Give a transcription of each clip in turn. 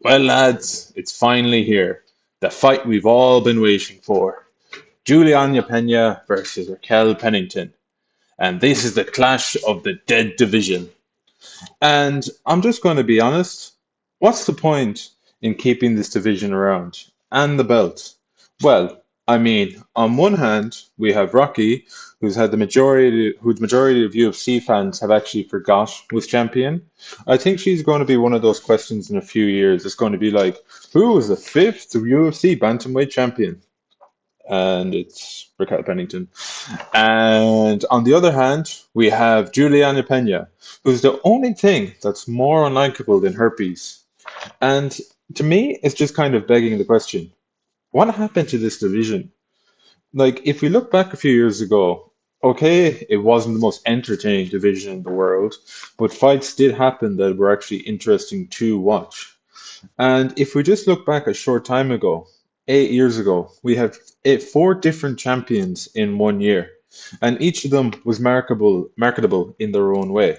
Well, lads, it's finally here. The fight we've all been waiting for. Juliana Pena versus Raquel Pennington. And this is the clash of the dead division. And I'm just going to be honest. What's the point in keeping this division around and the belt? Well, I mean, on one hand, we have Rocky, who the majority of UFC fans have actually forgot was champion. I think she's going to be one of those questions in a few years. It's going to be like, who was the fifth UFC bantamweight champion? And it's Raquel Pennington. And on the other hand, we have Juliana Pena, who's the only thing that's more unlikable than herpes. And to me, it's just kind of begging the question, what happened to this division? Like, if we look back a few years ago, okay, it wasn't the most entertaining division in the world, but fights did happen that were actually interesting to watch. And if we just look back a short time ago, 8 years ago, we have four different champions in one year, and each of them was marketable in their own way.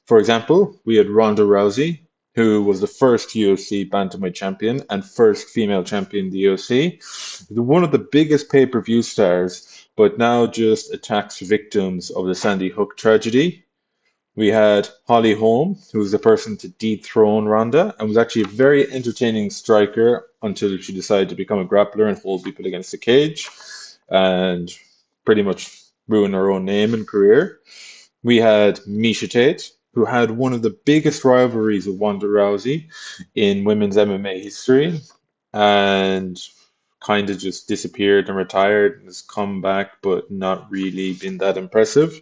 For example, we had Ronda Rousey, who was the first UFC bantamweight champion and first female champion in the UFC, one of the biggest pay-per-view stars, but now just attacks victims of the Sandy Hook tragedy. We had Holly Holm, who was the person to dethrone Ronda and was actually a very entertaining striker until she decided to become a grappler and hold people against the cage and pretty much ruin her own name and career. We had Misha Tate, who had one of the biggest rivalries with Ronda Rousey in women's MMA history and kind of just disappeared and retired and has come back, but not really been that impressive.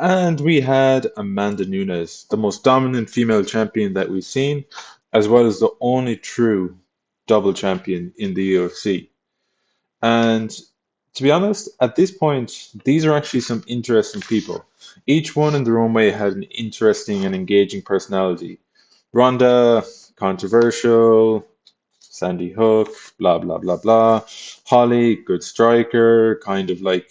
And we had Amanda Nunes, the most dominant female champion that we've seen, as well as the only true double champion in the UFC. And to be honest, at this point, these are actually some interesting people. Each one in their own way had an interesting and engaging personality. Ronda, controversial, Sandy Hook, blah, blah, blah, blah. Holly, good striker, kind of like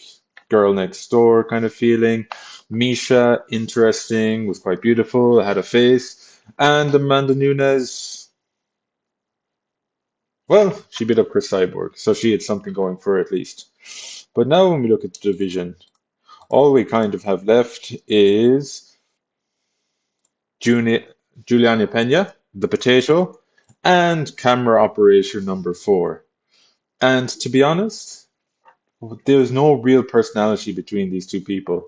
girl next door kind of feeling. Misha, interesting, was quite beautiful, had a face. And Amanda Nunes, well, she beat up Chris Cyborg, so she had something going for her at least. But now when we look at the division, all we kind of have left is Juni- Juliana Pena, the potato, and camera operator number four. And to be honest, there's no real personality between these two people.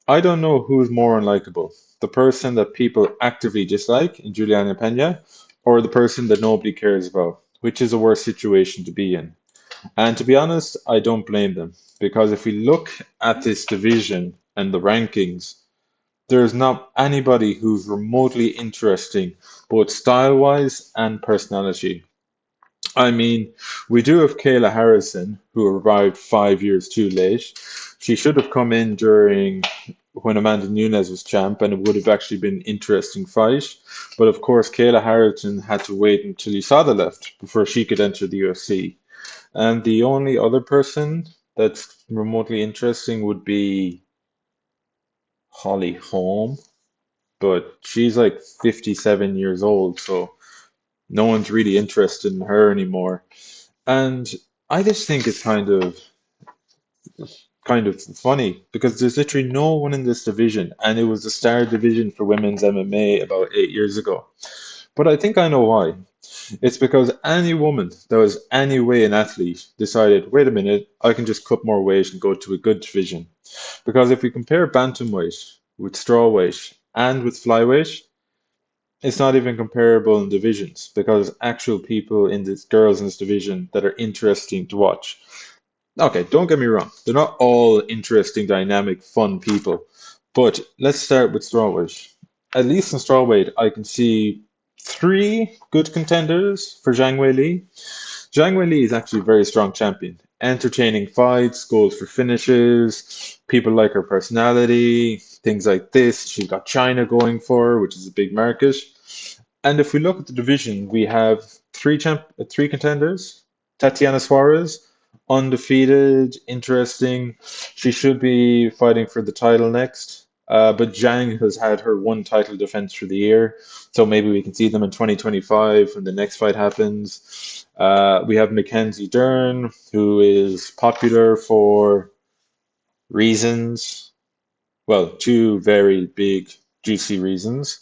I don't know who's more unlikable, the person that people actively dislike in Juliana Pena, or the person that nobody cares about, which is a worse situation to be in. And to be honest, I don't blame them, because if we look at this division and the rankings, there's not anybody who's remotely interesting, both style wise and personality. I mean, we do have Kayla Harrison, who arrived 5 years too late. She should have come in during when Amanda Nunes was champ, and it would have actually been an interesting fight. But of course, Kayla Harrison had to wait until USADA left before she could enter the UFC. And the only other person that's remotely interesting would be Holly Holm, but she's like 57 years old, so no one's really interested in her anymore. And I just think it's kind of funny because there's literally no one in this division, and it was the star division for women's MMA about 8 years ago. But I think I know why. It's because any woman that was any way an athlete decided, wait a minute, I can just cut more weight and go to a good division. Because if we compare bantamweight with strawweight and with flyweight, it's not even comparable in divisions because actual people in this girls in this division that are interesting to watch. Okay, don't get me wrong. They're not all interesting, dynamic, fun people. But let's start with strawweight. At least in strawweight, I can see three good contenders for Zhang Weili. Zhang Weili is actually a very strong champion. Entertaining fights, goes for finishes. People like her personality, things like this. She's got China going for her, which is a big market. And if we look at the division, we have three contenders. Tatiana Suarez, undefeated, interesting. She should be fighting for the title next. But Zhang has had her one title defense for the year, so maybe we can see them in 2025 when the next fight happens. We have Mackenzie Dern, who is popular for reasons, well, two very big, juicy reasons.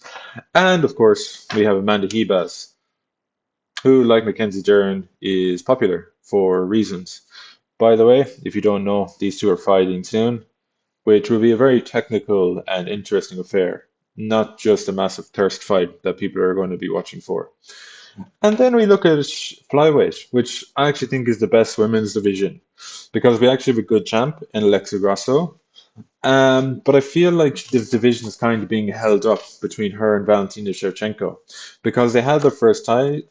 And of course, we have Amanda Hebas, who, like Mackenzie Dern, is popular for reasons. By the way, if you don't know, these two are fighting soon, which will be a very technical and interesting affair, not just a massive thirst fight that people are going to be watching for. And then we look at flyweight, which I actually think is the best women's division because we actually have a good champ in Alexa Grasso. But I feel like the division is kind of being held up between her and Valentina Shevchenko because they had their first fight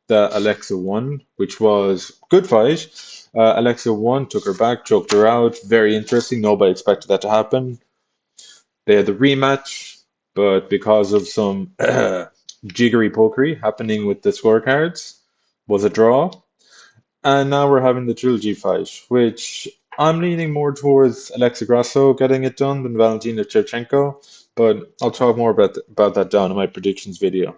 that Alexa won, which was a good fight. Alexa won, took her back, choked her out. Very interesting. Nobody expected that to happen. They had the rematch, but because of some jiggery pokery happening with the scorecards, was a draw. And now we're having the trilogy fight, which I'm leaning more towards Alexa Grasso getting it done than Valentina Shevchenko, but I'll talk more about that down in my predictions video.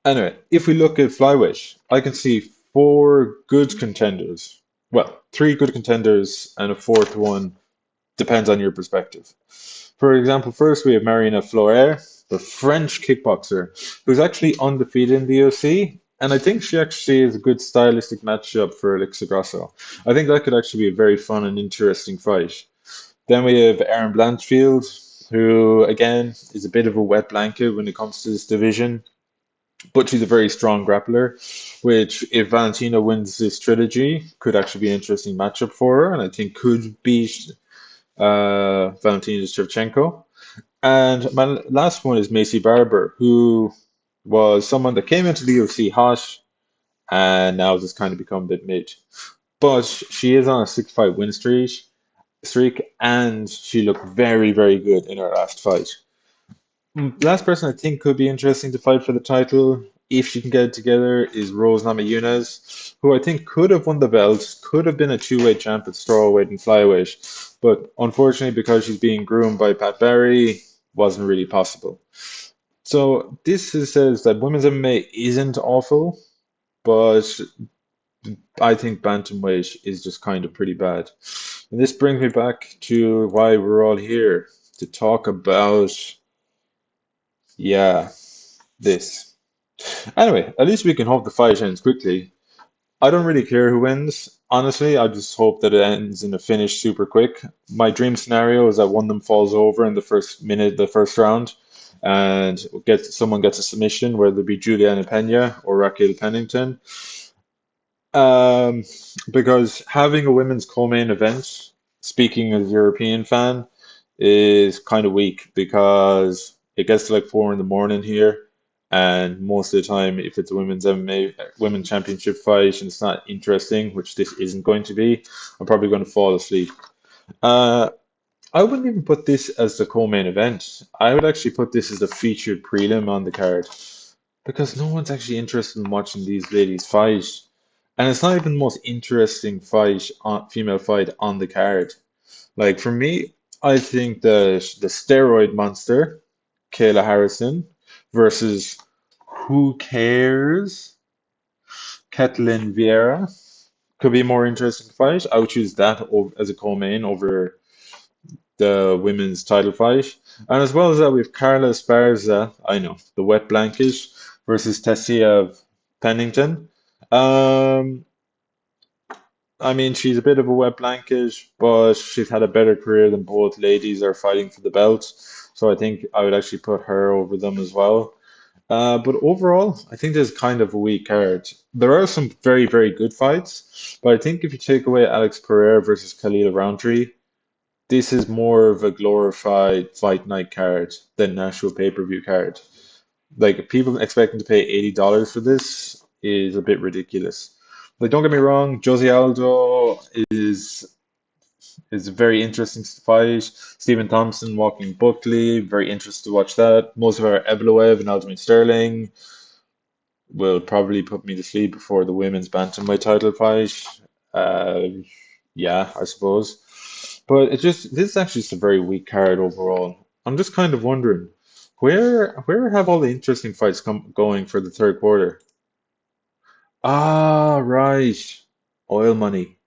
Anyway, if we look at flyweight, I can see four good contenders. Well, three good contenders and a fourth one depends on your perspective. For example, first we have Mariana Floer, the French kickboxer, who's actually undefeated in the UFC. And I think she actually is a good stylistic matchup for Alexa Grasso. I think that could actually be a very fun and interesting fight. Then we have Aaron Blanchfield, who again is a bit of a wet blanket when it comes to this division, but she's a very strong grappler, which if Valentina wins this trilogy, could actually be an interesting matchup for her, and I think could beat Valentina Shevchenko. And my last one is Macy Barber, who was someone that came into the UFC hot and now has kind of become a bit mid. But she is on a 6 fight win streak, and she looked very, very good in her last fight. Last person I think could be interesting to fight for the title, if she can get it together, is Rose Namajunas, who I think could have won the belt, could have been a two-weight champ at strawweight and flyweight, but unfortunately because she's being groomed by Pat Barry, wasn't really possible. So says that women's MMA isn't awful, but I think bantamweight is just kind of pretty bad. And this brings me back to why we're all here to talk about, yeah, this. Anyway, at least we can hope the fight ends quickly. I don't really care who wins. Honestly, I just hope that it ends in a finish super quick. My dream scenario is that one of them falls over in the first minute, the first round, and someone gets a submission, whether it be Juliana Pena or Raquel Pennington. Um, because having a women's co-main event, speaking as a European fan, is kind of weak because it gets to like 4 in the morning here, and most of the time, if it's a women's MMA, women's championship fight, and it's not interesting, which this isn't going to be, I'm probably going to fall asleep. Uh, I wouldn't even put this as the co-main event. I would actually put this as the featured prelim on the card because no one's actually interested in watching these ladies fight. And it's not even the most interesting female fight on the card. Like for me, I think the steroid monster, Kayla Harrison, versus who cares, Ketlin Vieira, could be a more interesting fight. I would choose that as a co-main over the women's title fight. And as well as that, we have Carla Esparza, I know, the wet blanket, versus Tessia Pennington. Um, I mean, she's a bit of a wet blanket, but she's had a better career than both ladies are fighting for the belt. So I think I would actually put her over them as well. But overall, I think there's kind of a weak card. There are some very, very good fights, but I think if you take away Alex Pereira versus Khalil Roundtree, this is more of a glorified fight night card than an actual pay-per-view card. Like people expecting to pay $80 for this is a bit ridiculous. Like don't get me wrong, Jose Aldo is a very interesting fight. Stephen Thompson walking Buckley, very interested to watch that. Movsar Evloev and Aljamain Sterling will probably put me to sleep before the women's bantamweight title fight. Yeah, I suppose. But this is actually just a very weak card overall. I'm just kind of wondering, where have all the interesting fights going for the third quarter? Ah, right. Oil money.